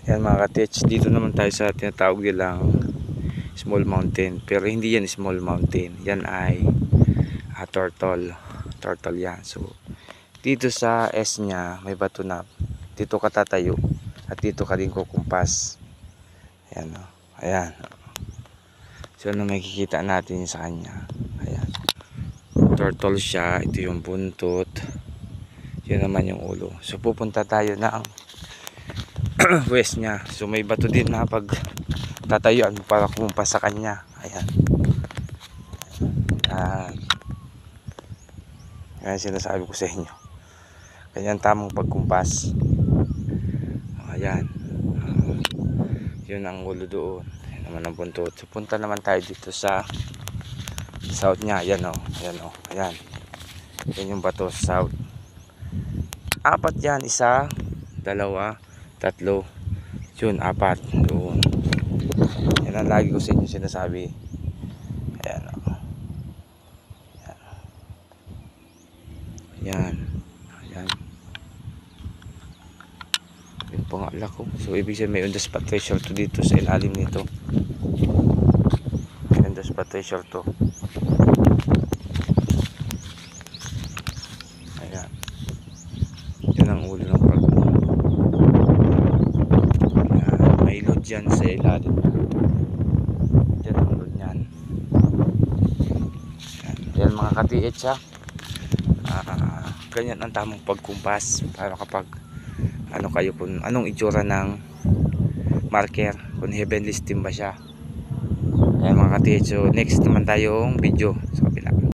Yan mga ka-teach, dito naman tayo sa tinatawag nilang small mountain, pero hindi yan small mountain, yan ay turtle yan. So dito sa S nya may bato na, dito ka tatayo at dito ka din kukumpas. Ayan o, ayan. So ano makikita natin sa kanya, ayan, turtle siya, ito yung buntot, yun naman yung ulo. So pupunta tayo ng west nya. So may bato din na pag tatayuan mo para kumpas sa kanya. Ayan. Ayan sinasabi ko sa inyo. Ganyan tamang pagkumpas. Ayan. Yun ang ulo doon. Ayan naman ang buntot. So punta naman tayo dito sa south nya. Ayan o. Ayan o. Ayan. Yan yung bato south. Apat yan. Isa, dalawa, tatlo. Yun, apat. Doon. Yan ang lagi ko sa inyo sinasabi. Ayan o. Ayan. Ayan. Ayan. Yung pangala ko. So ibig sabihin may on the spot treasure to dito sa ilalim nito. On the spot treasure to. Ayan. Yan ang ulo ng pag. Ayan. May load dyan sa ilalim. Yan ang load nyan. Ayan. Yan mga ka-TH ha. Ganyan ang tamang pagkumpas para kapag ano kayo kung anong itsura ng marker, kung heavenly steam ba siya. Ayan mga ka-TH, so next naman tayong video. So